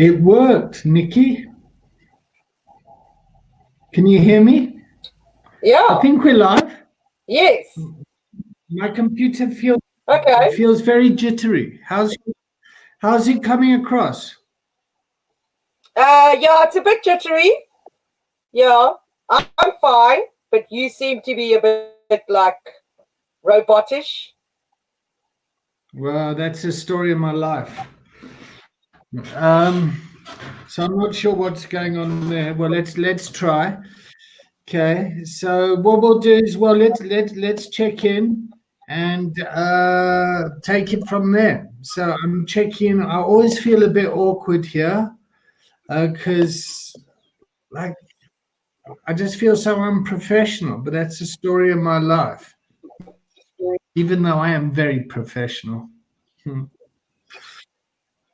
It worked, Nikki. Can you hear me? Yeah. I think we're live. Yes. My computer Okay. feels very jittery. How's it coming across? Yeah, it's a bit jittery. Yeah, I'm fine, but you seem to be a bit like robotish. Well, that's the story of my life. So I'm not sure what's going on there. Well, let's try. Okay. So what we'll do is let's check in and take it from there. So I'm checking. I always feel a bit awkward here because like I just feel so unprofessional. But that's the story of my life. Even though I am very professional.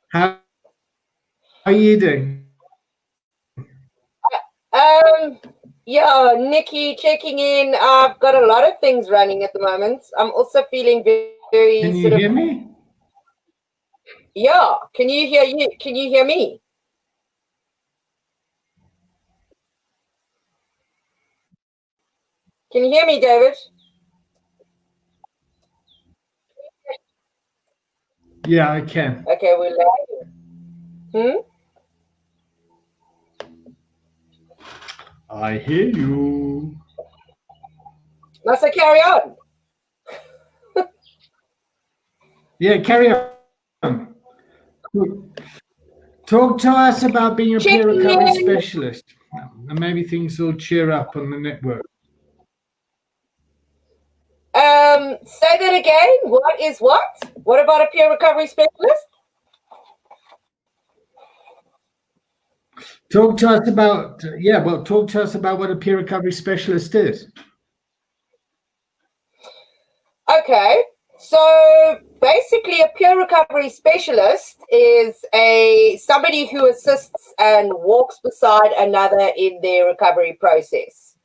How are you doing? Yeah, Nikki, checking in. I've got a lot of things running at the moment. I'm also feeling very Can you sort of. hear me? Yeah. Can you hear you? Can you hear me? Can you hear me, David? Yeah, I can. Okay, we're live. I hear you. Must I carry on? Yeah, carry on. Talk to us about being a peer Checking recovery in. specialist. And maybe things will cheer up on the network. Say that again. What is what? What about a peer recovery specialist? Talk to us about talk to us about what a peer recovery specialist is. Okay. So basically a peer recovery specialist is somebody who assists and walks beside another in their recovery process.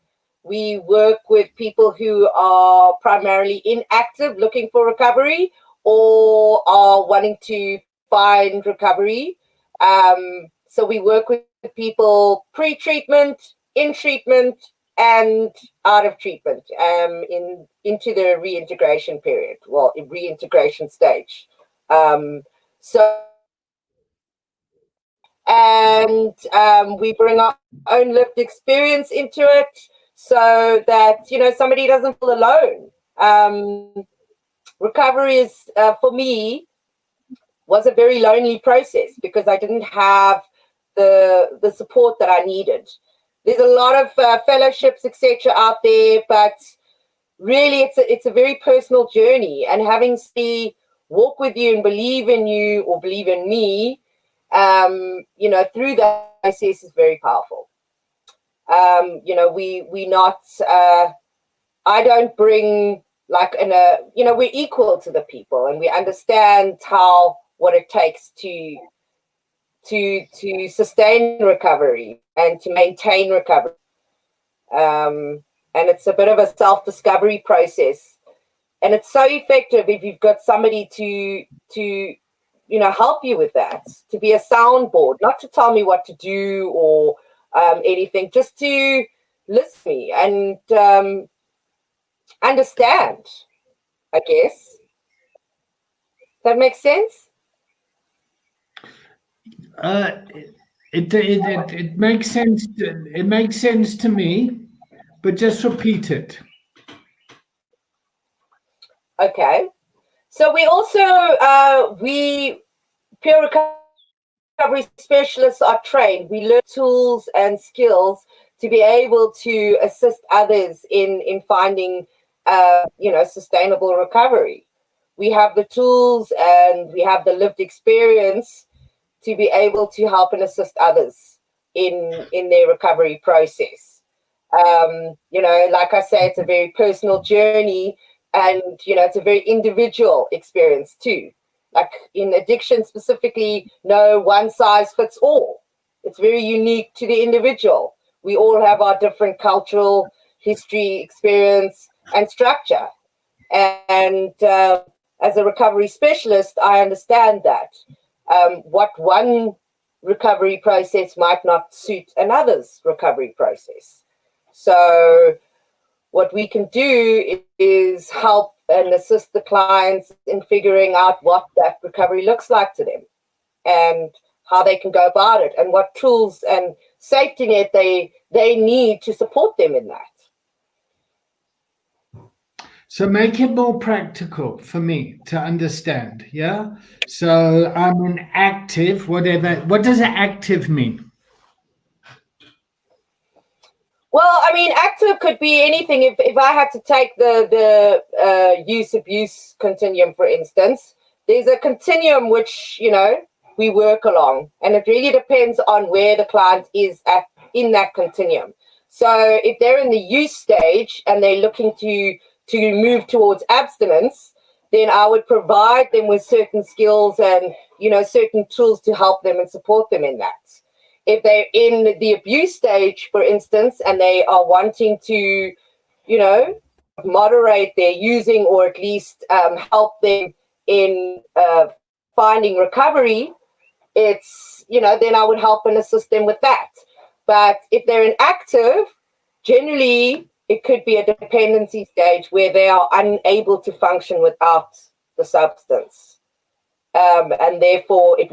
We work with people who are primarily inactive, looking for recovery, or are wanting to find recovery. So we work with people pre-treatment, in treatment, and out of treatment, into the reintegration period, well, in reintegration stage. So and we bring our own lived experience into it, so that somebody doesn't feel alone. Recovery is for me was a very lonely process because I didn't have the support that I needed. There's a lot of fellowships, etc., out there, but really it's a very personal journey, and having to walk with you and believe in you or believe in me through that process is very powerful. We not I don't bring like we're equal to the people, and we understand what it takes to sustain recovery and to maintain recovery. And it's a bit of a self-discovery process, and it's so effective if you've got somebody to help you with that, to be a soundboard, not to tell me what to do or anything, just to listen to me and understand, I guess. That makes sense? It makes sense. It makes sense to me, but just repeat it. Okay. So we also peer recovery specialists are trained. We learn tools and skills to be able to assist others in finding sustainable recovery. We have the tools and we have the lived experience to be able to help and assist others in their recovery process. Like I say, it's a very personal journey, and it's a very individual experience too. Like in addiction specifically, no one size fits all. It's very unique to the individual. We all have our different cultural history, experience, and structure. And as a recovery specialist, I understand that what one recovery process might not suit another's recovery process. So what we can do is help and assist the clients in figuring out what that recovery looks like to them and how they can go about it and what tools and safety net they need to support them in that. So make it more practical for me to understand, yeah? So I'm an active, whatever. What does active mean? Well, I mean, active could be anything. If I had to take the use abuse continuum, for instance, there's a continuum which, you know, we work along, and it really depends on where the client is at in that continuum. So if they're in the use stage and they're looking to move towards abstinence, then I would provide them with certain skills and, you know, certain tools to help them and support them in that. If they're in the abuse stage, for instance, and they are wanting to, you know, moderate their using or at least help them in finding recovery, it's, you know, then I would help and assist them with that. But if they're in active, generally it could be a dependency stage where they are unable to function without the substance. And therefore it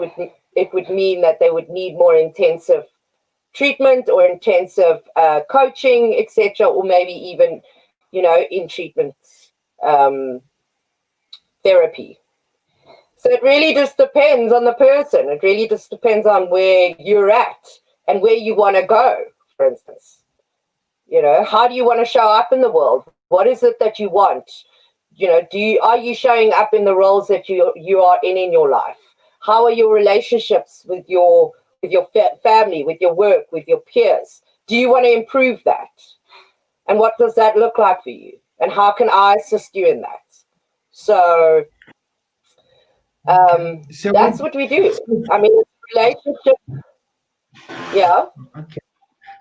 would mean that they would need more intensive treatment or intensive coaching, etc., or maybe even, you know, in treatment therapy. So it really just depends on the person. It really just depends on where you're at and where you want to go, for instance. You know, how do you want to show up in the world? What is it that you want? You know, are you showing up in the roles that you are in your life? How are your relationships with your family, with your work, with your peers? Do you want to improve that? And what does that look like for you? And how can I assist you in that? So, that's what we do. I mean, relationship. Yeah. Okay.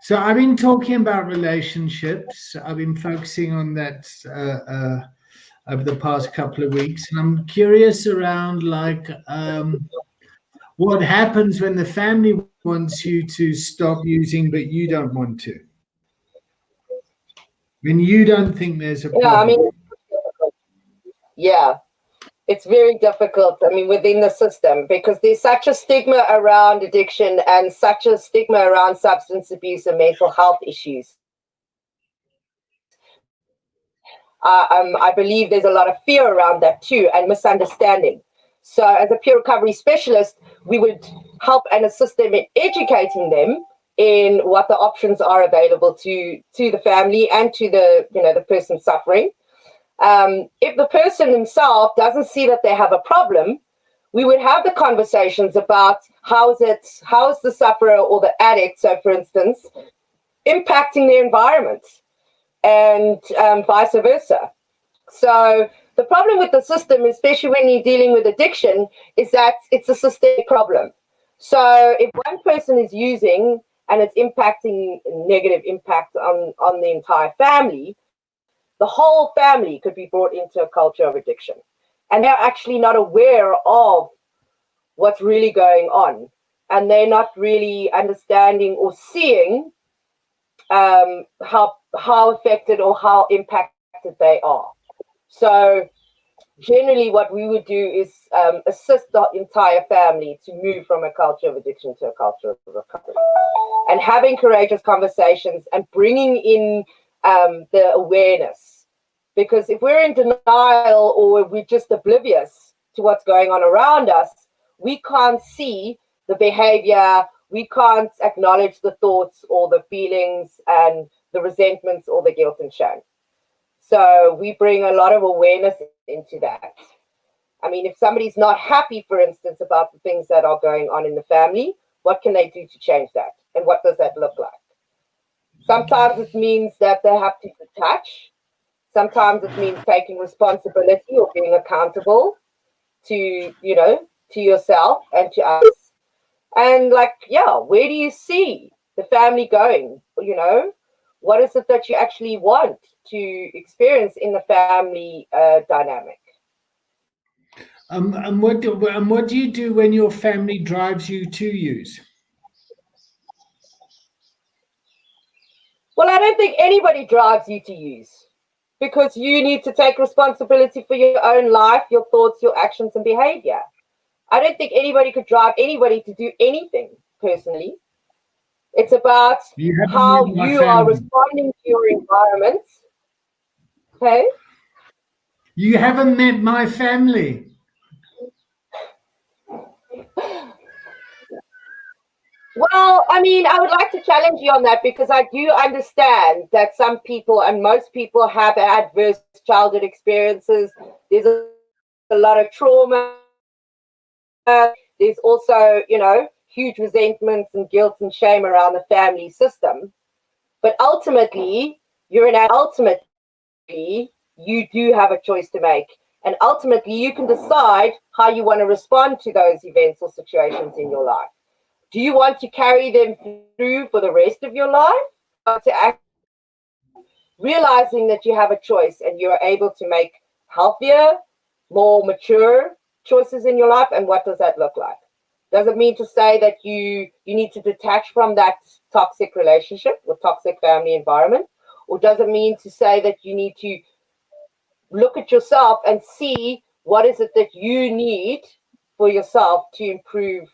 So I've been talking about relationships. I've been focusing on that over the past couple of weeks, and I'm curious around like what happens when the family wants you to stop using, but you don't want to. When you don't think there's a problem. I mean, yeah. It's very difficult, I mean, within the system, because there's such a stigma around addiction and such a stigma around substance abuse and mental health issues. I believe there's a lot of fear around that too, and misunderstanding. So as a peer recovery specialist, we would help and assist them in educating them in what the options are available to the family and to the, you know, the person suffering. If the person himself doesn't see that they have a problem, we would have the conversations about how is the sufferer or the addict, so for instance, impacting their environment and vice versa. So the problem with the system, especially when you're dealing with addiction, is that it's a systemic problem. So if one person is using and it's impacting negative impact on the entire family, the whole family could be brought into a culture of addiction. And they're actually not aware of what's really going on. And they're not really understanding or seeing how affected or how impacted they are. So generally what we would do is assist the entire family to move from a culture of addiction to a culture of recovery. And having courageous conversations and bringing in the awareness. Because if we're in denial or we're just oblivious to what's going on around us, we can't see the behavior, we can't acknowledge the thoughts or the feelings and the resentments or the guilt and shame. So we bring a lot of awareness into that. I mean, if somebody's not happy, for instance, about the things that are going on in the family, what can they do to change that? And what does that look like? Sometimes it means that they have to detach. Sometimes it means taking responsibility or being accountable to, you know, to yourself and to others. And like, yeah, where do you see the family going? You know, what is it that you actually want to experience in the family dynamic? And what do you do when your family drives you to use? Well, I don't think anybody drives you to use, because you need to take responsibility for your own life, your thoughts, your actions, and behavior. I don't think anybody could drive anybody to do anything personally. It's about how you are responding to your environment. Okay? You haven't met my family. Well, I mean, I would like to challenge you on that, because I do understand that some people, and most people, have adverse childhood experiences. There's a lot of trauma. There's also, huge resentments and guilt and shame around the family system. But ultimately, you do have a choice to make. And ultimately, you can decide how you want to respond to those events or situations in your life. Do you want to carry them through for the rest of your life? To act, realizing that you have a choice and you're able to make healthier, more mature choices in your life. And what does that look like? Does it mean to say that you need to detach from that toxic relationship or toxic family environment? Or does it mean to say that you need to look at yourself and see what is it that you need for yourself to improve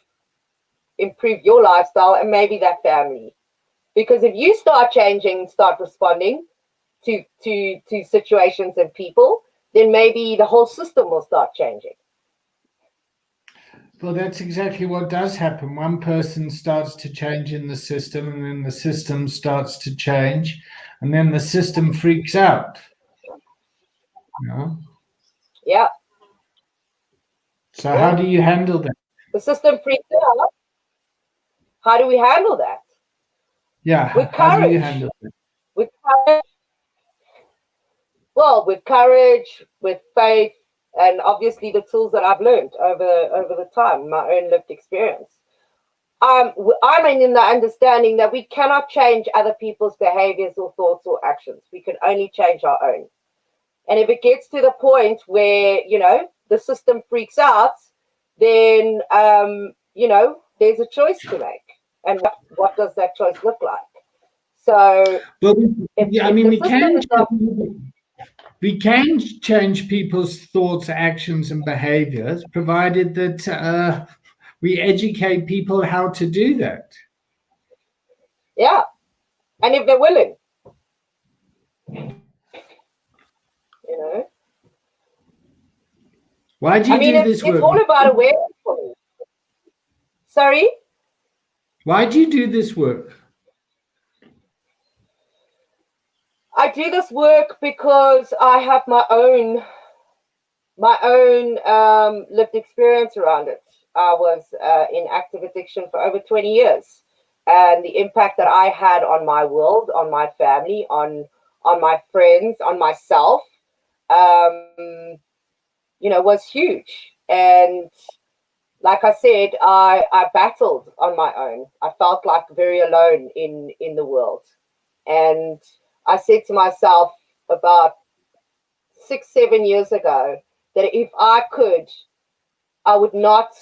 your lifestyle and maybe that family? Because if you start changing, start responding to situations and people, then maybe the whole system will start changing. Well, that's exactly what does happen. One person starts to change in the system, and then the system starts to change, and then the system freaks out. Yeah. So how do you handle that? The system freaks out. How do we handle that? Yeah. With how courage. do you handle that? With courage. Well, with courage, with faith, and obviously the tools that I've learned over the time, my own lived experience. I'm in the understanding that we cannot change other people's behaviors or thoughts or actions. We can only change our own. And if it gets to the point where, the system freaks out, then, there's a choice to make. And what does that choice look like? So, we can change people's thoughts, actions, and behaviors, provided that we educate people how to do that. Yeah. And if they're willing. Why do you do this work? It's all about awareness. Sorry? Why do you do this work? I do this work because I have my own lived experience around it. I was in active addiction for over 20 years. And the impact that I had on my world, on my family, on my friends, on myself, was huge. And like I said, I battled on my own. I felt like very alone in the world. And I said to myself about 6-7 years ago that if I could, I would not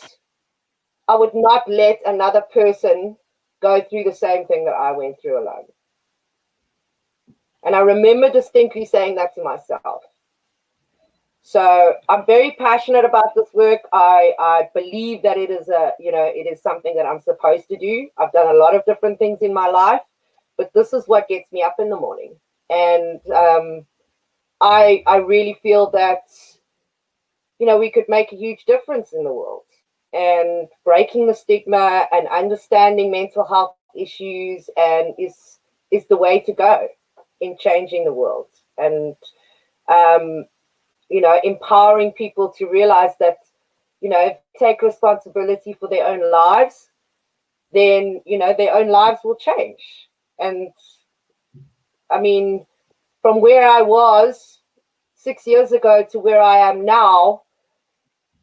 let another person go through the same thing that I went through alone. And I remember distinctly saying that to myself. So I'm very passionate about this work. I believe that it is something that I'm supposed to do. I've done a lot of different things in my life, but this is what gets me up in the morning. And I really feel that, we could make a huge difference in the world. And breaking the stigma and understanding mental health issues and is the way to go in changing the world. And empowering people to realize that, take responsibility for their own lives, then, their own lives will change. And I mean, from where I was 6 years ago to where I am now,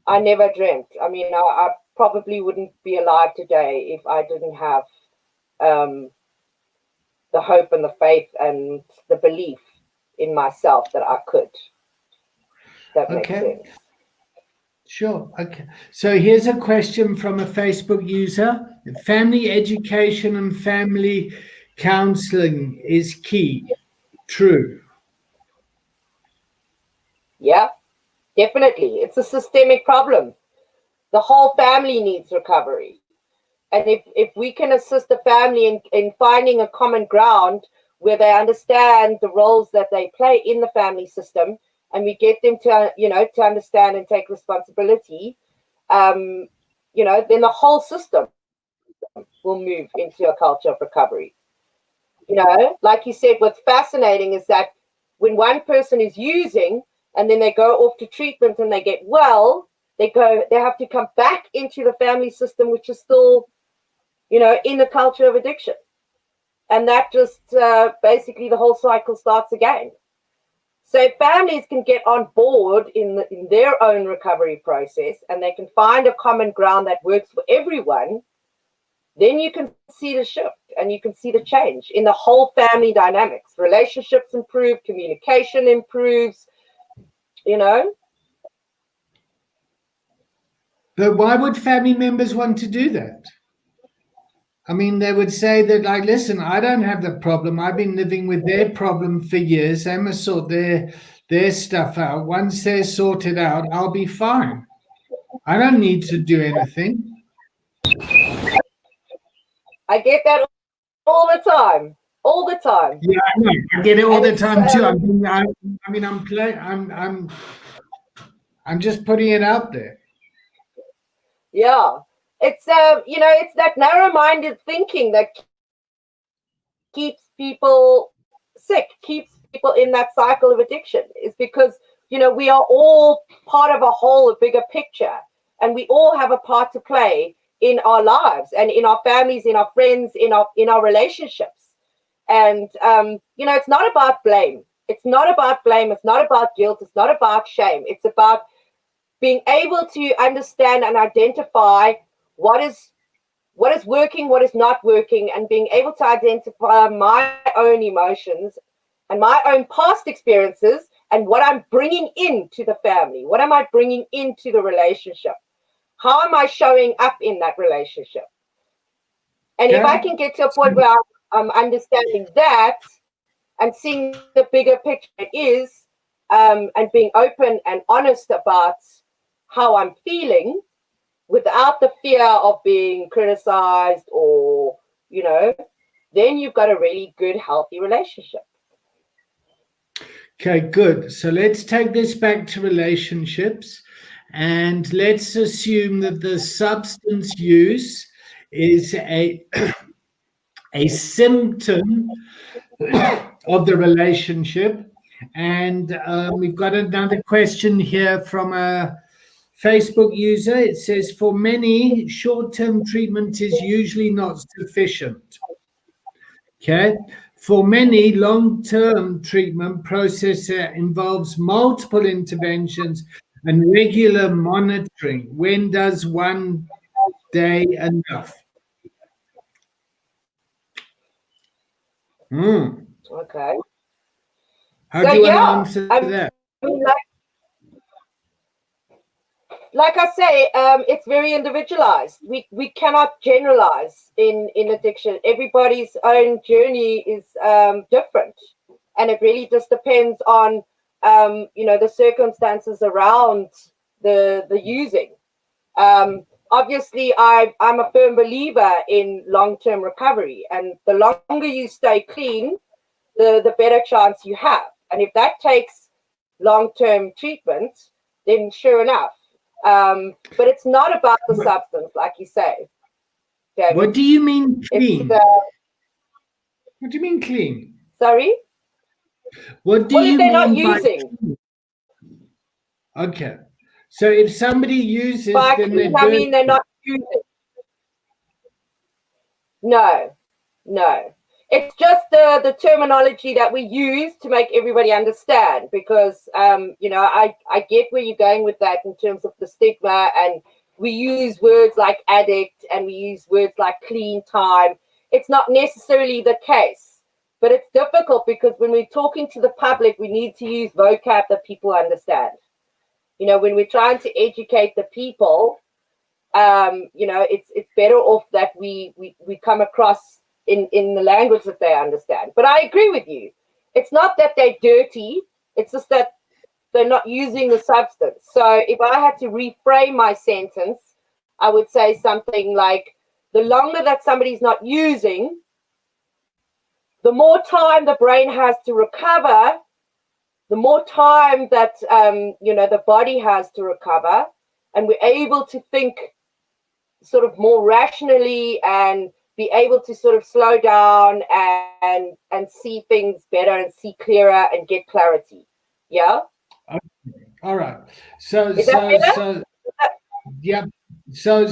I never dreamt. I mean, I probably wouldn't be alive today if I didn't have the hope and the faith and the belief in myself that I could. That makes sense. Sure. Okay. So here's a question from a Facebook user. Family education and family counseling is key. True. Yeah, definitely. It's a systemic problem. The whole family needs recovery. And if we can assist the family in finding a common ground where they understand the roles that they play in the family system, and we get them to, to understand and take responsibility, then the whole system will move into a culture of recovery. Like you said, what's fascinating is that when one person is using and then they go off to treatment and they get well, they have to come back into the family system, which is still, in the culture of addiction. And that just basically the whole cycle starts again. So if families can get on board in their own recovery process and they can find a common ground that works for everyone, then you can see the shift and you can see the change in the whole family dynamics. Relationships improve, communication improves, But why would family members want to do that? I mean, they would say that, like, listen, I don't have the problem. I've been living with their problem for years. They must sort their stuff out. Once they're sorted out, I'll be fine. I don't need to do anything. I get that all the time. All the time. Yeah, I know. I get it all the time too. I'm just putting it out there. Yeah. It's it's that narrow-minded thinking that keeps people sick, keeps people in that cycle of addiction. Is because we are all part of a whole, a bigger picture, and we all have a part to play in our lives and in our families, in our friends, in our relationships. And it's not about blame. It's not about blame. It's not about guilt. It's not about shame. It's about being able to understand and identify what is working, what is not working, and being able to identify my own emotions and my own past experiences and what I'm bringing into the family. What am I bringing into the relationship? How am I showing up in that relationship? And if I can get to a point where I'm understanding that and seeing the bigger picture is, and being open and honest about how I'm feeling without the fear of being criticized or, then you've got a really good, healthy relationship. Okay, good. So let's take this back to relationships, and let's assume that the substance use is a symptom of the relationship. And we've got another question here from a Facebook user. It says, for many, short-term treatment is usually not sufficient. Okay. For many, long-term treatment process involves multiple interventions and regular monitoring. When does one day enough? Okay. How do you want to answer that? Like I say, it's very individualized. We cannot generalize in addiction. Everybody's own journey is different, and it really just depends on the circumstances around the using. Obviously, I'm a firm believer in long-term recovery, and the longer you stay clean, the better chance you have. And if that takes long-term treatment, then sure enough. But it's not about the substance, like you say. David. What do you mean clean? What do you mean clean? Sorry? What do you if they're mean not using? Clean? Okay. So if somebody uses, by then clean, I mean they're not using. No. It's just the terminology that we use to make everybody understand, because I get where you're going with that in terms of the stigma, and we use words like addict and we use words like clean time. It's not necessarily the case, but it's difficult because when we're talking to the public, we need to use vocab that people understand. When we're trying to educate the people, it's better off that we come across in the language that they understand. But I agree with you. It's not that they're dirty. It's just that they're not using the substance. So if I had to reframe my sentence, I would say something like, the longer that somebody's not using, the more time the brain has to recover, the more time that, the body has to recover, and we're able to think sort of more rationally and be able to sort of slow down and see things better and see clearer and get clarity. Yeah. Okay. All right. So Is that better? yeah. So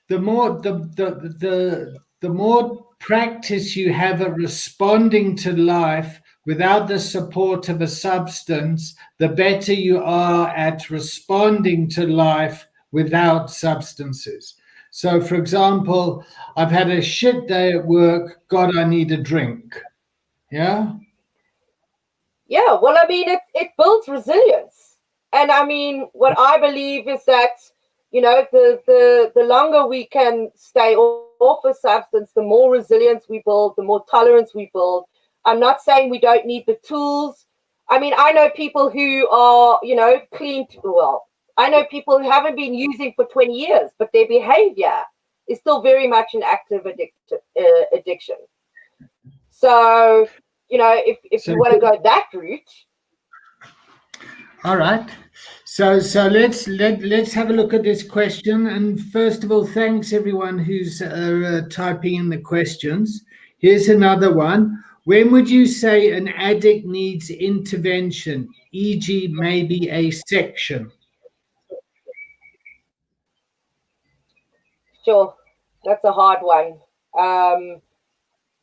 the more the more practice you have at responding to life without the support of a substance, the better you are at responding to life without substances. So, for example, I've had a shit day at work. God, I need a drink. Yeah. Yeah. Well, I mean, it builds resilience. And I mean, what I believe is that, the longer we can stay off a substance, the more resilience we build, the more tolerance we build. I'm not saying we don't need the tools. I mean, I know people who are, clean. Well, I know people who haven't been using for 20 years, but their behavior is still very much an active addiction. So, if you want to go that route. All right. So let's have a look at this question. And first of all, thanks everyone who's typing in the questions. Here's another one. When would you say an addict needs intervention, e.g., maybe a section? Sure, that's a hard one.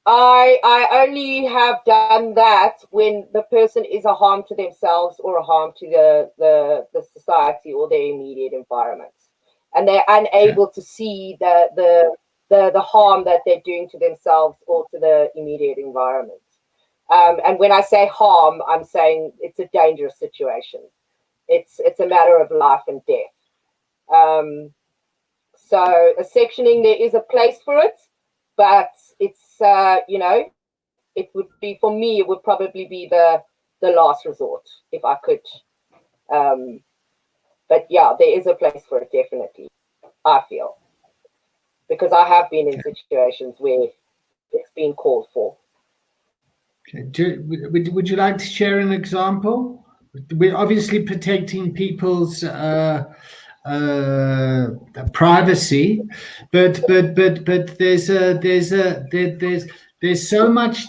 I only have done that when the person is a harm to themselves or a harm to the society or their immediate environment, and they're unable to see the harm that they're doing to themselves or to the immediate environment. And when I say harm, I'm saying it's a dangerous situation. It's a matter of life and death. So a sectioning, there is a place for it, but it's it would be, for me, it would probably be the last resort if I could. But yeah, there is a place for it, definitely, I feel, because I have been in situations where it's been called for. Okay. Would you like to share an example? We're obviously protecting people's privacy, but there's so much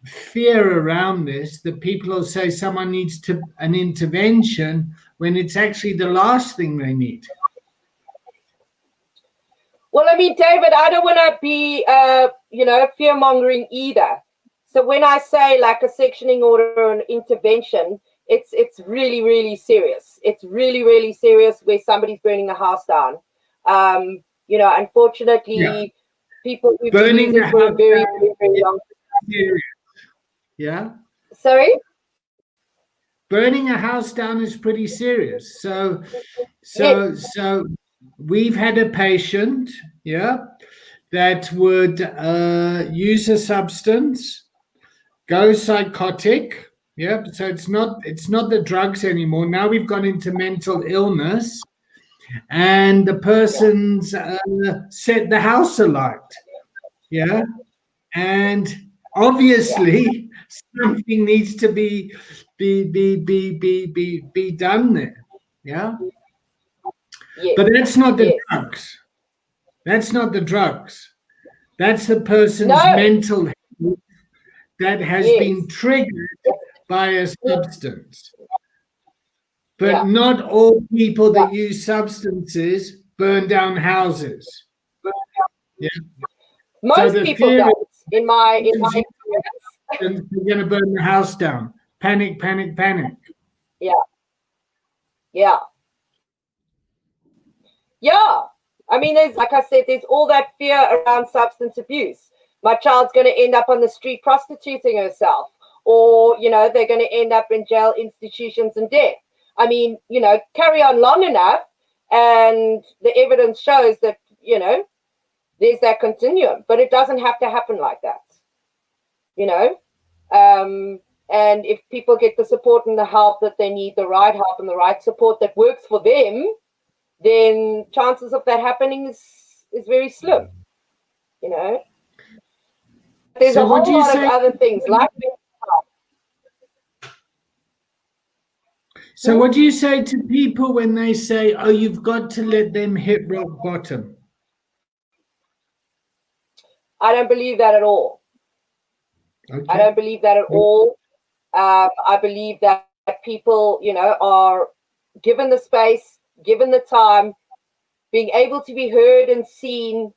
fear around this that people will say someone needs an intervention when it's actually the last thing they need. Well, I mean, David, I don't want to be fear mongering either. So when I say like a sectioning order or an intervention, it's really, really serious. It's really, really serious where somebody's burning a house down. Unfortunately, people who've been using for a very, very, very long time. Yeah. Sorry? Burning a house down is pretty serious. So we've had a patient, that would use a substance, go psychotic. Yeah, so it's not the drugs anymore. Now we've gone into mental illness, and the person's set the house alight. Yeah, and obviously something needs to be done there. Yeah, but that's not the drugs. That's not the drugs. That's the person's mental health that has been triggered by a substance. But not all people that use substances burn down houses. Yeah. Most people don't. In my experience, they're going to burn the house down. Panic, panic, panic. Yeah. Yeah. Yeah. I mean, like I said, there's all that fear around substance abuse. My child's going to end up on the street prostituting herself, or, they're going to end up in jail, institutions, and death. I mean, carry on long enough, and the evidence shows that, there's that continuum, but it doesn't have to happen like that, you know. And if people get the support and the help that they need, the right help and the right support that works for them, then chances of that happening is very slim, you know. There's a whole lot of other things like mental health. So what do you say to people when they say, oh, you've got to let them hit rock bottom? I don't believe that at all. Okay. I don't believe that at all. I believe that people, you know, are given the space, given the time, being able to be heard and seen,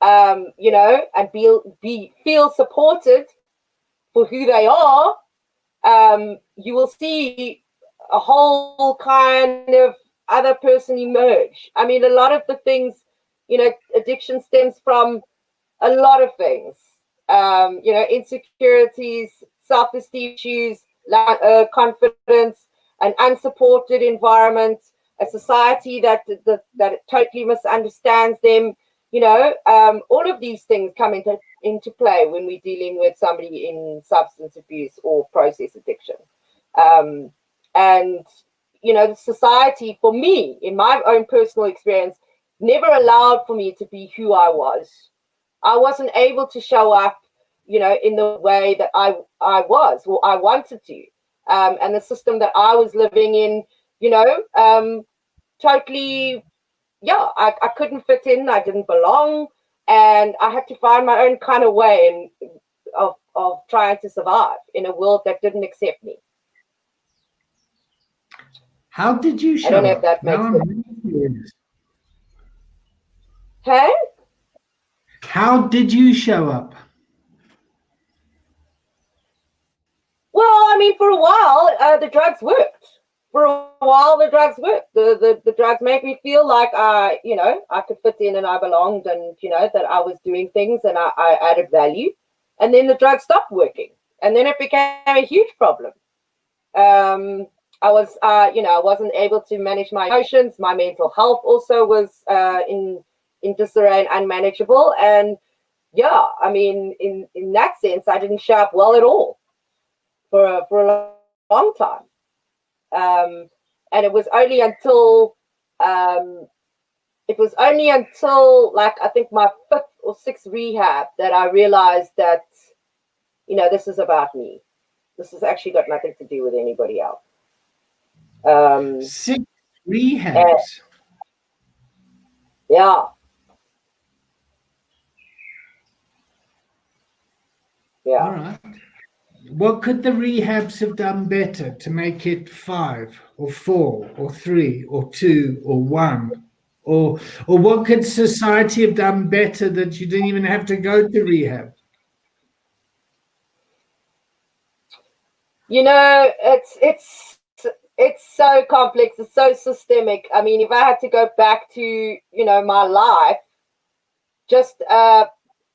you know, and feel supported for who they are. You will see a whole kind of other person emerge. I mean, a lot of the things, you know, addiction stems from a lot of things. You know, insecurities, self-esteem issues, confidence, an unsupported environment, a society that totally misunderstands them. You know, all of these things come into play when we're dealing with somebody in substance abuse or process addiction. And, you know, the society, for me, in my own personal experience, never allowed for me to be who I was. I wasn't able to show up, you know, in the way that I was or I wanted to. And the system that I was living in, you know, totally, yeah, I couldn't fit in. I didn't belong. And I had to find my own kind of way of trying to survive in a world that didn't accept me. How did you show up? I don't know if that makes sense. Hey? How did you show up? Well, I mean, for a while, the drugs worked. For a while, the drugs worked. The drugs made me feel like you know, I could fit in and I belonged, and you know that I was doing things and I added value. And then the drugs stopped working, and then it became a huge problem. I was, you know, I wasn't able to manage my emotions. My mental health also was in disarray and unmanageable. And yeah, I mean, in that sense, I didn't show up well at all for a long time. And it was only until like I think my 5th or 6th rehab that I realized that, you know, this is about me. This has actually got nothing to do with anybody else. 6 rehabs. Yeah. Yeah. All right. What could the rehabs have done better to make it 5 or 4 or 3 or 2 or 1? Or what could society have done better that you didn't even have to go to rehab? You know, it's so complex. It's so systemic. I mean, if I had to go back to, you know, my life, just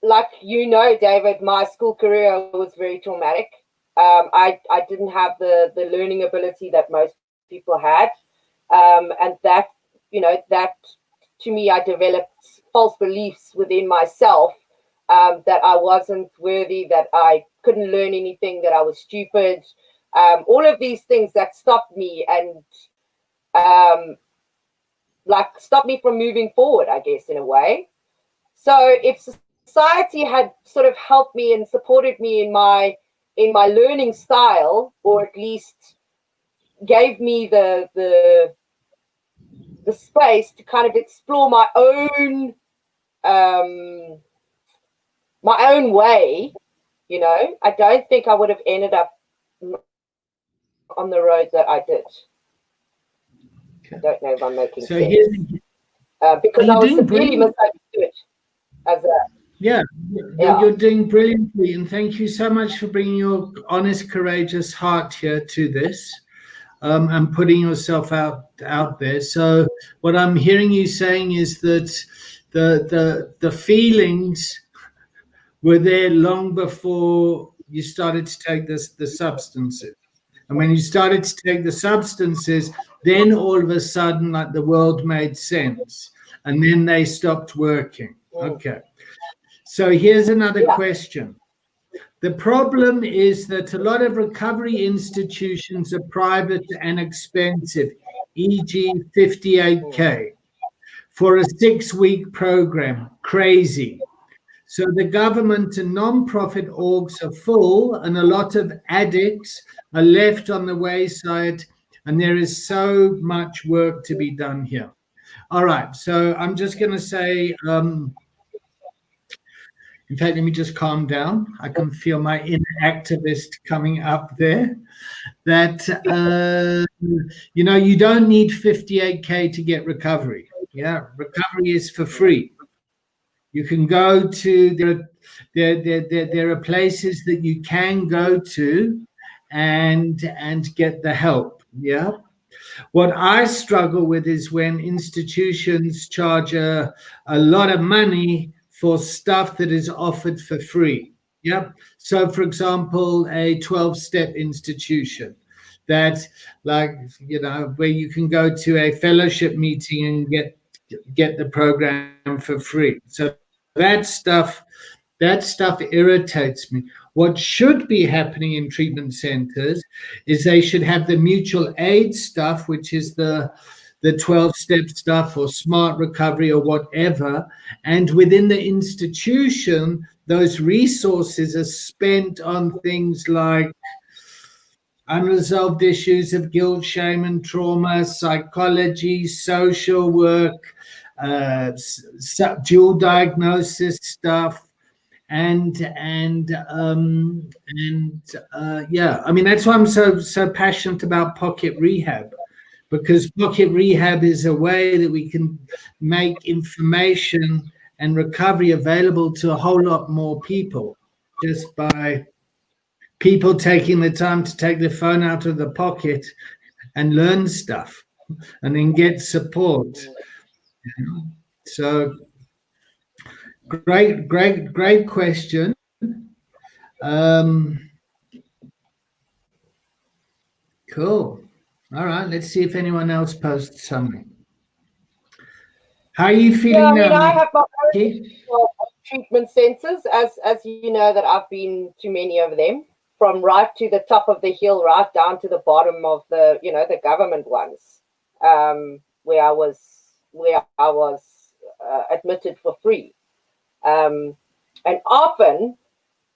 like, you know, David, my school career was very traumatic. I didn't have the learning ability that most people had. And that, you know, that to me, I developed false beliefs within myself that I wasn't worthy, that I couldn't learn anything, that I was stupid. All of these things that stopped me and like stopped me from moving forward, I guess, in a way. So if society had sort of helped me and supported me in my learning style, or at least gave me the space to kind of explore my own way, you know, I don't think I would have ended up on the road that I did. Okay. I don't know if I'm making sense. Because I was severely misunderstood as a... Yeah, you're doing brilliantly, and thank you so much for bringing your honest, courageous heart here to this, and putting yourself out there. So what I'm hearing you saying is that the feelings were there long before you started to take the substances, and when you started to take the substances, then all of a sudden, like, the world made sense, and then they stopped working. Okay. So here's another question. The problem is that a lot of recovery institutions are private and expensive, e.g. 58K for a 6-week program. Crazy. So the government and non-profit orgs are full, and a lot of addicts are left on the wayside, and there is so much work to be done here. All right, so I'm just going to say, in fact, let me just calm down. I can feel my inner activist coming up there. That, you don't need 58K to get recovery. Yeah, recovery is for free. You can go to, there are places that you can go to and get the help. Yeah. What I struggle with is when institutions charge a lot of money for stuff that is offered for free. Yep. So, for example, a 12-step institution that, like, where you can go to a fellowship meeting and get the program for free. So that stuff irritates me. What should be happening in treatment centers is they should have the mutual aid stuff, which is the 12-step stuff or smart recovery or whatever. And within the institution, those resources are spent on things like unresolved issues of guilt, shame, and trauma, psychology, social work, dual diagnosis stuff, and yeah, I mean, that's why I'm so passionate about pocket rehab, because pocket rehab is a way that we can make information and recovery available to a whole lot more people, just by people taking the time to take their phone out of the pocket and learn stuff and then get support. So great question. Cool. All right, let's see if anyone else posts something. How are you feeling now? I have my own treatment centers, as you know, that I've been to many of them, from right to the top of the hill, right down to the bottom of the, the government ones, where I was admitted for free. And often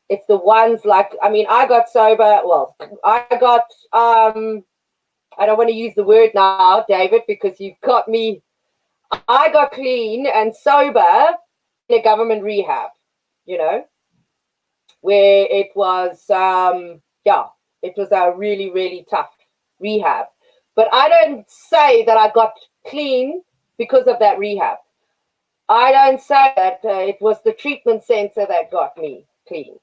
it's the ones like, I got sober. Well, I don't want to use the word now, David, because you've got me. I got clean and sober in a government rehab, where it was, it was a really, really tough rehab. But I don't say that I got clean because of that rehab. I don't say that it was the treatment center that got me clean.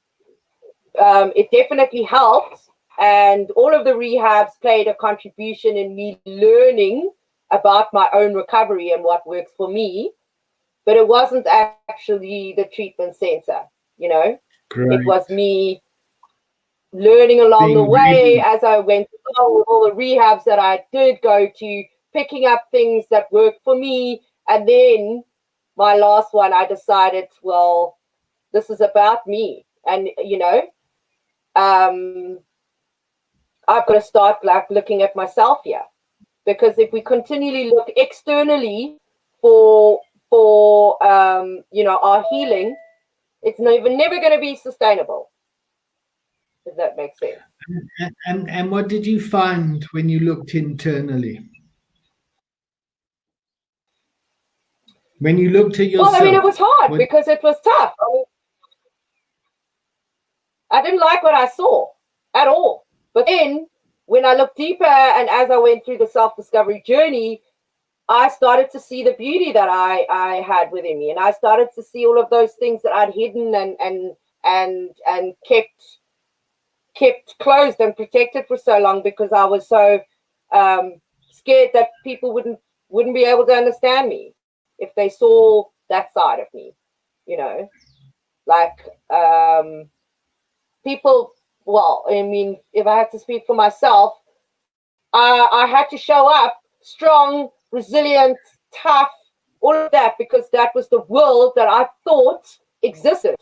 It definitely helped, and all of the rehabs played a contribution in me learning about my own recovery and what works for me, but it wasn't actually the treatment center, Great. It was me learning along the way as I went through all the rehabs that I did go to, picking up things that worked for me, and then my last one, I decided, well, this is about me. And, I've got to start looking at myself here. Because if we continually look externally for our healing, it's never going to be sustainable. If that makes sense. And what did you find when you looked internally? When you looked at yourself? Well, it was hard because it was tough. I didn't like what I saw at all. But then when I looked deeper and as I went through the self-discovery journey, I started to see the beauty that I had within me. And I started to see all of those things that I'd hidden and kept closed and protected for so long, because I was so scared that people wouldn't be able to understand me if they saw that side of me, people. Well, if I had to speak for myself, I had to show up strong, resilient, tough, all of that, because that was the world that I thought existed.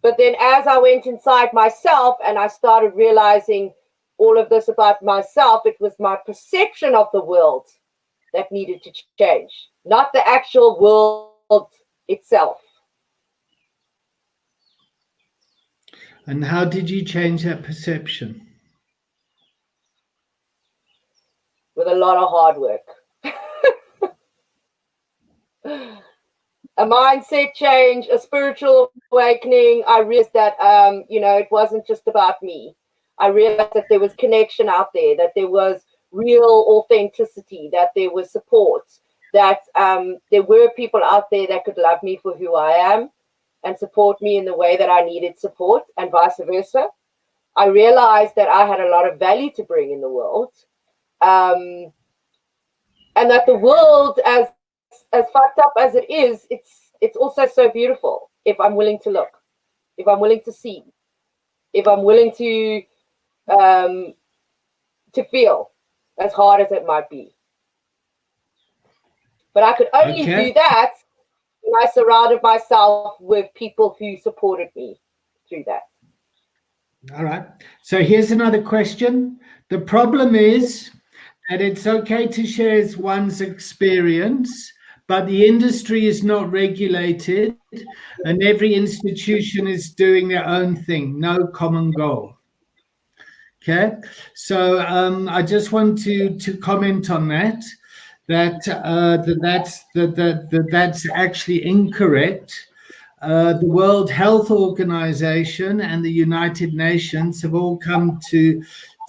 But then as I went inside myself and I started realizing all of this about myself, it was my perception of the world that needed to change, not the actual world itself. And how did you change that perception? With a lot of hard work. A mindset change, a spiritual awakening. I realized that, it wasn't just about me. I realized that there was connection out there, that there was real authenticity, that there was support, that there were people out there that could love me for who I am and support me in the way that I needed support, and vice versa. I realized that I had a lot of value to bring in the world, and that the world, as fucked up as it is, it's also so beautiful if I'm willing to look, if I'm willing to see, if I'm willing to feel, as hard as it might be. But I could only do that when I surrounded myself with people who supported me through that. All right. So here's another question. The problem is that it's okay to share one's experience, but the industry is not regulated and every institution is doing their own thing, no common goal. Okay, so I just want to comment on that's actually incorrect. The World Health Organization and the United Nations have all come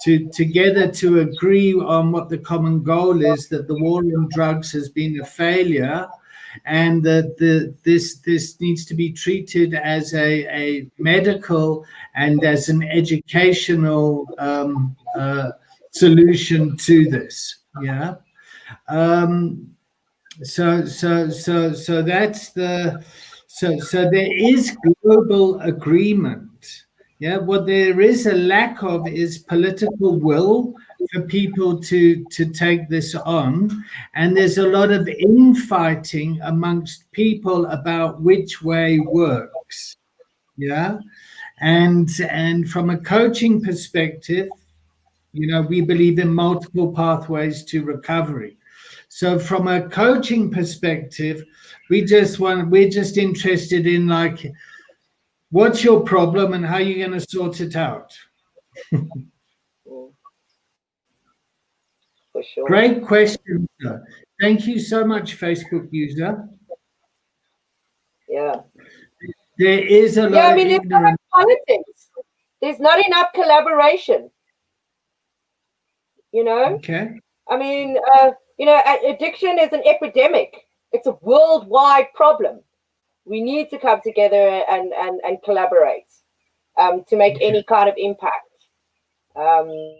together to agree on what the common goal is, that the war on drugs has been a failure, and that this needs to be treated as a medical and as an educational solution to this. Yeah. So that's so there is global agreement. Yeah, what there is a lack of is political will for people to take this on, and there's a lot of infighting amongst people about which way works. Yeah, and from a coaching perspective, we believe in multiple pathways to recovery. So from a coaching perspective, we're just interested in, like, what's your problem and how you're going to sort it out. For sure. Great question, sir. Thank you so much, Facebook user. Yeah. There is a lot of ignorance. Politics. There's not enough collaboration. Okay. I mean, addiction is an epidemic. It's a worldwide problem. We need to come together and collaborate to make any kind of impact. And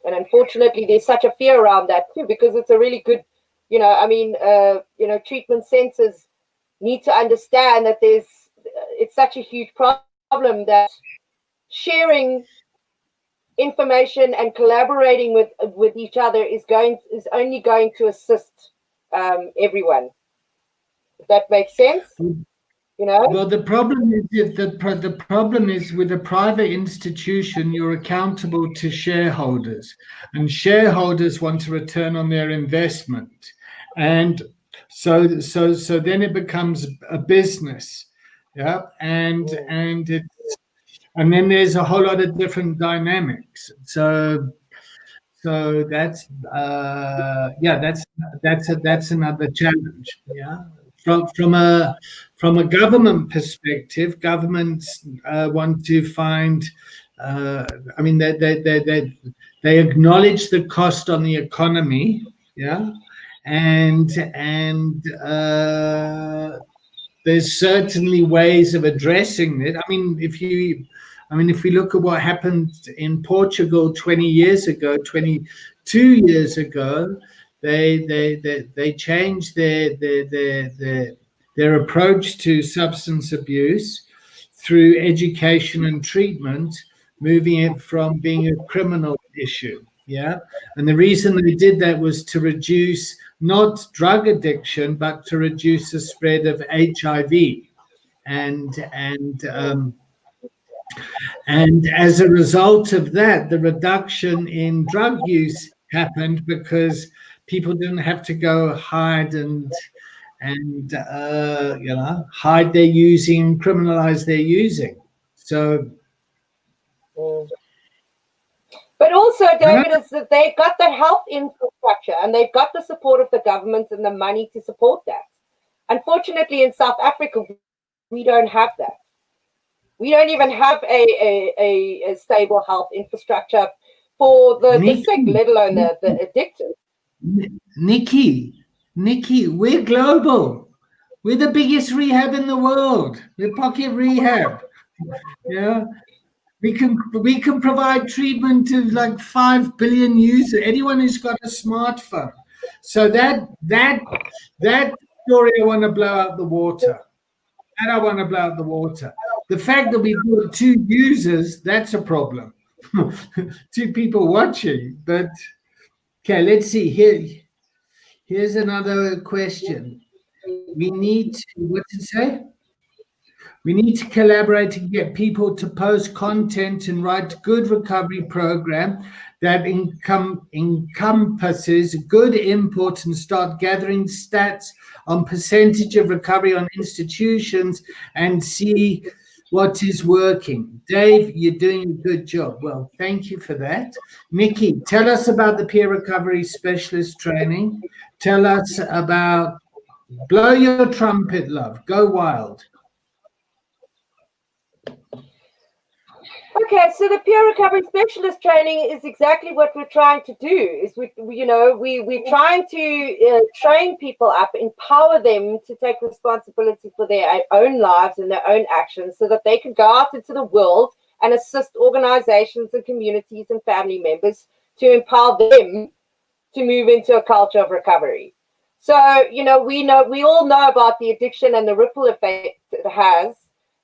unfortunately, there's such a fear around that too, because it's a really good, treatment centers need to understand that it's such a huge problem that sharing information and collaborating with each other is only going to assist everyone. If that makes sense, Well, the problem is with a private institution, you're accountable to shareholders, and shareholders want a return on their investment, and so then it becomes a business, yeah, and then there's a whole lot of different dynamics. So that's that's another challenge, yeah. From a government perspective, governments want to find. They acknowledge the cost on the economy, yeah, and there's certainly ways of addressing it. If we look at what happened in Portugal 22 years ago, they changed their approach to substance abuse through education and treatment, moving it from being a criminal issue. Yeah, and the reason they did that was to reduce not drug addiction, but to reduce the spread of HIV. and and as a result of that, the reduction in drug use happened because people didn't have to go hide and hide their using, criminalize their using. So, but also, David, is that they've got the health infrastructure and they've got the support of the government and the money to support that. Unfortunately, in South Africa, we don't have that. We don't even have a stable health infrastructure for the sick, let alone the addicted. Nikki, we're global. We're the biggest rehab in the world. We're pocket rehab. Yeah. We can provide treatment to like 5 billion users. Anyone who's got a smartphone. So that story I want to blow out the water. And I want to blow out the water. The fact that we've got 2 users, that's a problem. 2 people watching. But okay, let's see. Here's another question. We need to, what did it say? We need to collaborate and get people to post content and write good recovery program that encompasses good input and start gathering stats on percentage of recovery on institutions and see what is working. Dave, you're doing a good job. Well, thank you for that. Nikki, tell us about the peer recovery specialist training. Tell us about, blow your trumpet, love. Go wild. Okay, so the peer recovery specialist training is exactly what we're trying to do. Is we're trying to train people up, empower them to take responsibility for their own lives and their own actions, so that they can go out into the world and assist organizations and communities and family members to empower them to move into a culture of recovery. So we all know about the addiction and the ripple effect it has,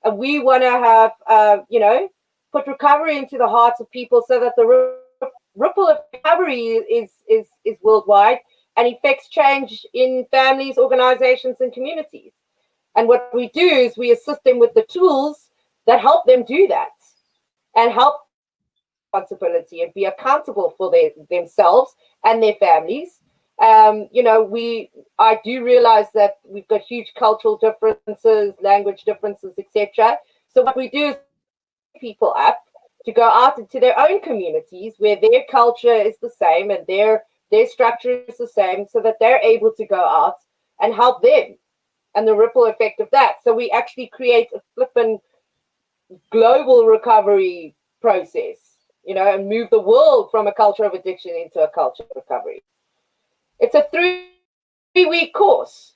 and we want to have put recovery into the hearts of people so that the ripple of recovery is worldwide and affects change in families, organizations, and communities. And what we do is we assist them with the tools that help them do that and help responsibility and be accountable for themselves and their families. I do realize that we've got huge cultural differences, language differences, etc. So what we do is people up to go out into their own communities where their culture is the same and their structure is the same, so that they're able to go out and help them and the ripple effect of that. So we actually create a flippin' global recovery process, and move the world from a culture of addiction into a culture of recovery. It's a 3-week course.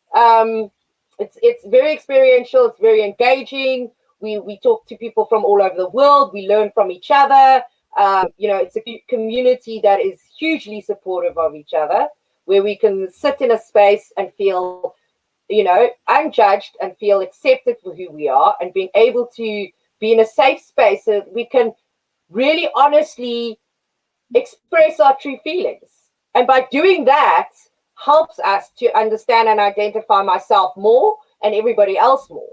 It's very experiential. It's very engaging. We talk to people from all over the world. We learn from each other. It's a community that is hugely supportive of each other, where we can sit in a space and feel, unjudged and feel accepted for who we are, and being able to be in a safe space so that we can really honestly express our true feelings. And by doing that, helps us to understand and identify myself more and everybody else more.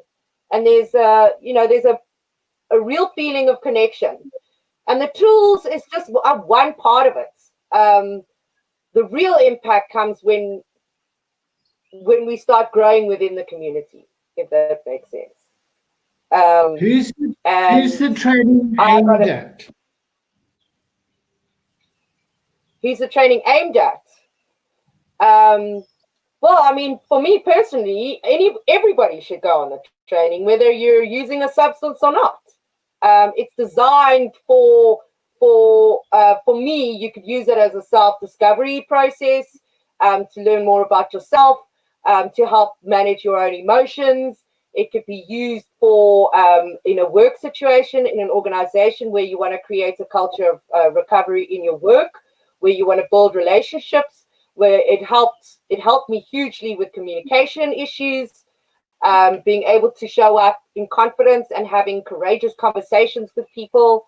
And there's a real feeling of connection. And the tools is just one part of it. The real impact comes when we start growing within the community, if that makes sense. Who's the training aimed at? Who's the training aimed at? Well, I mean, for me personally, everybody should go on the training, whether you're using a substance or not. It's designed for me. You could use it as a self-discovery process, to learn more about yourself, to help manage your own emotions. It could be used for in a work situation, in an organization where you want to create a culture of recovery in your work, where you want to build relationships, where it helped me hugely with communication issues, being able to show up in confidence and having courageous conversations with people.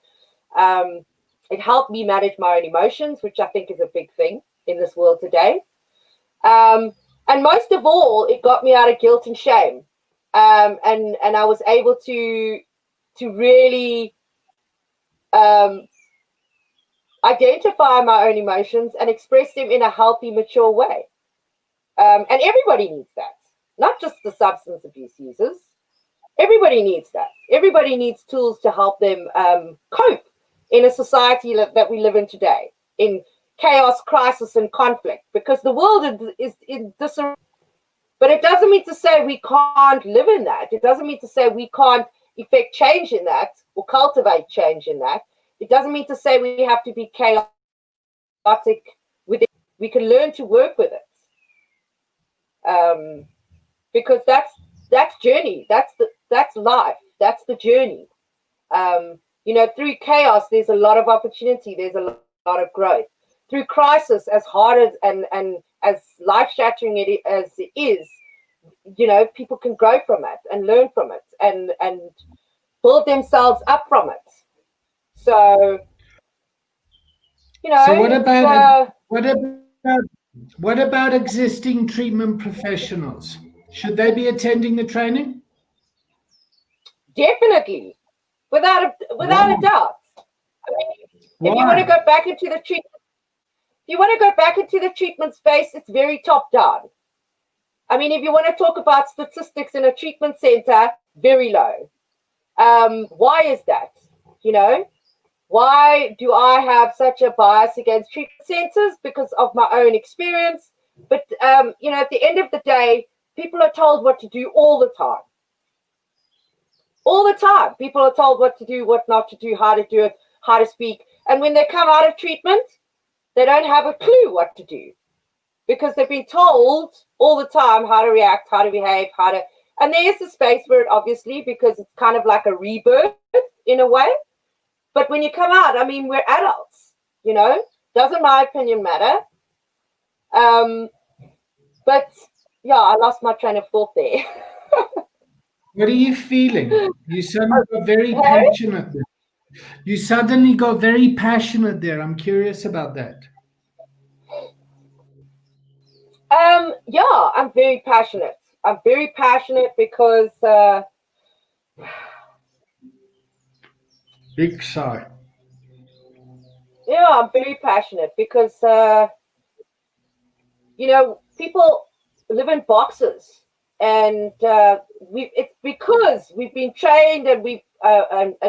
It helped me manage my own emotions, which I think is a big thing in this world today. And most of all, it got me out of guilt and shame. and I was able to really identify my own emotions and express them in a healthy, mature way. And everybody needs that, not just the substance abuse users. Everybody needs that. Everybody needs tools to help them cope in a society that we live in today, in chaos, crisis, and conflict, because the world is in disarray. But it doesn't mean to say we can't live in that. It doesn't mean to say we can't effect change in that or cultivate change in that. It doesn't mean to say we have to be chaotic with it. We can learn to work with it. Because that's journey. That's life. That's the journey. Through chaos, there's a lot of opportunity. There's a lot of growth. Through crisis, as hard and as life-shattering as it is, people can grow from it and learn from it and build themselves up from it. So, So what about existing treatment professionals? Should they be attending the training? Definitely, without a doubt. I mean, if you want to go back into the treatment, space, it's very top down. I mean, if you want to talk about statistics in a treatment center, very low. Why is that? Why do I have such a bias against treatment centers? Because of my own experience. But, at the end of the day, people are told what to do all the time. All the time. People are told what to do, what not to do, how to do it, how to speak. And when they come out of treatment, they don't have a clue what to do, because they've been told all the time how to react, how to behave, and there is a space for it, obviously, because it's kind of like a rebirth in a way. But when you come out, I mean, we're adults, doesn't my opinion matter? But yeah, I lost my train of thought there. What are you feeling? You suddenly got very passionate there. You suddenly got very passionate there. I'm curious about that. Yeah, I'm very passionate. I'm very passionate because Big sigh. Yeah, I'm very passionate because people live in boxes, and it's because we've been trained, and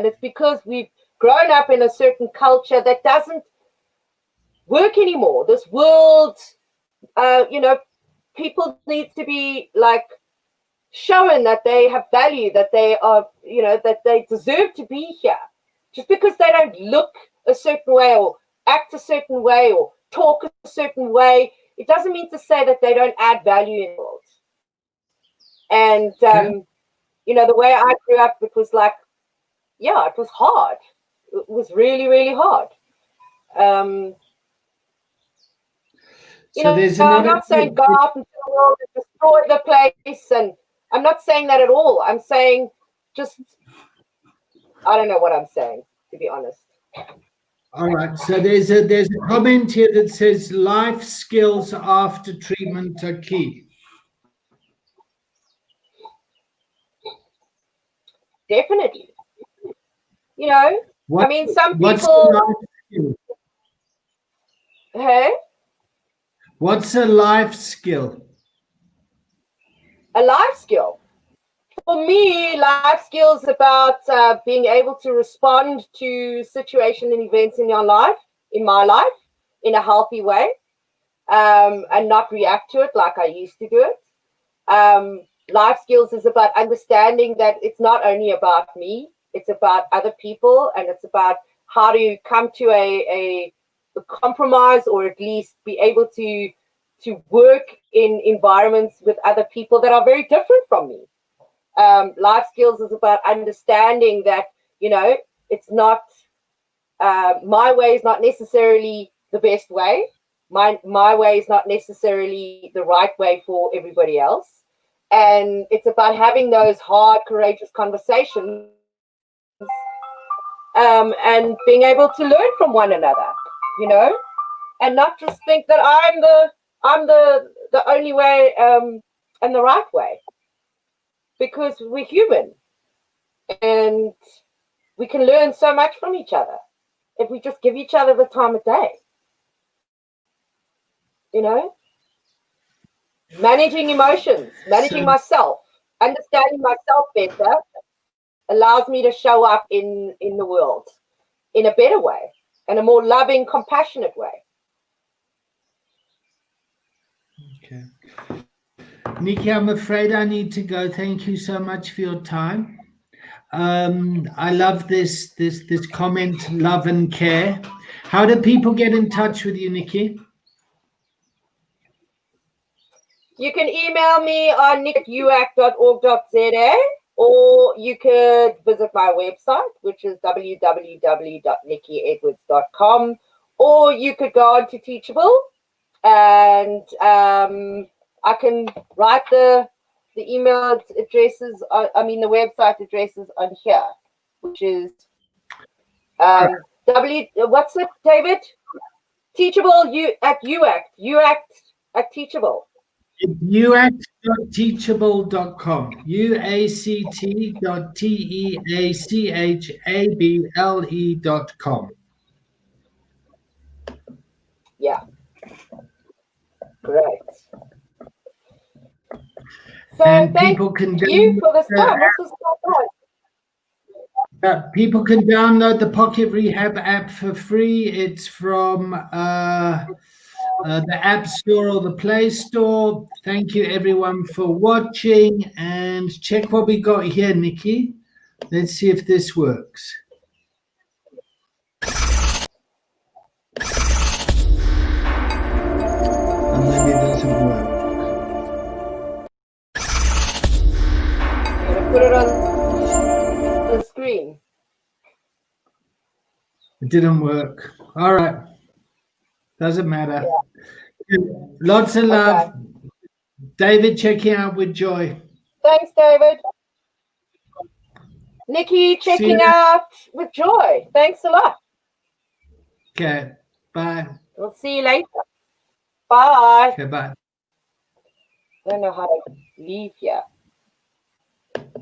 it's because we've grown up in a certain culture that doesn't work anymore. This world, people need to be like shown that they have value, that they are, that they deserve to be here. Just because they don't look a certain way or act a certain way or talk a certain way, it doesn't mean to say that they don't add value in the world. And the way I grew up, it was like, yeah, it was hard. It was really, really hard. I'm not saying go out into the world and destroy the place, and I'm not saying that at all. I'm saying I don't know what I'm saying, to be honest. All right. So there's a comment here that says life skills after treatment are key. Definitely. I mean, some people. Hey? What's a life skill? A life skill. For me, life skills about being able to respond to situations and events in your life, in my life, in a healthy way, and not react to it like I used to do it. Life skills is about understanding that it's not only about me, it's about other people, and it's about how to come to a compromise, or at least be able to work in environments with other people that are very different from me. Life skills is about understanding that, it's not, my way is not necessarily the best way. My way is not necessarily the right way for everybody else. And it's about having those hard, courageous conversations, and being able to learn from one another, and not just think that I'm the only way and the right way. because we're human and we can learn so much from each other if we just give each other the time of day. You know, managing emotions, managing myself, understanding myself better allows me to show up in the world in a better way, in a more loving, compassionate way. Okay. Nikki, I'm afraid I need to go. Thank you so much for your time. I love this comment, love and care. How do people get in touch with you, Nikki? You can email me on nick@uac.org.za, or you could visit my website, which is www.nikkiedwards.com, or you could go on to Teachable, and I can write the email addresses, the website addresses on here, which is what's it, David? Teachable at UAC at Teachable. uact.teachable.com. uact.teachable.com. Yeah. Great. So and thank people can you for this time. This was so fun. People can download the Pocket Rehab app for free. It's from the App Store or the Play Store. Thank you, everyone, for watching. And check what we got here, Nikki. Let's see if this works. And maybe it doesn't work. I'm going to put it on the screen. It didn't work. All right. Doesn't matter. Yeah. Lots of love. Okay. David checking out with joy. Thanks, David. Nikki checking out with joy. Thanks a lot. Okay. Bye. We'll see you later. Bye. Okay, bye. I don't know how to leave here.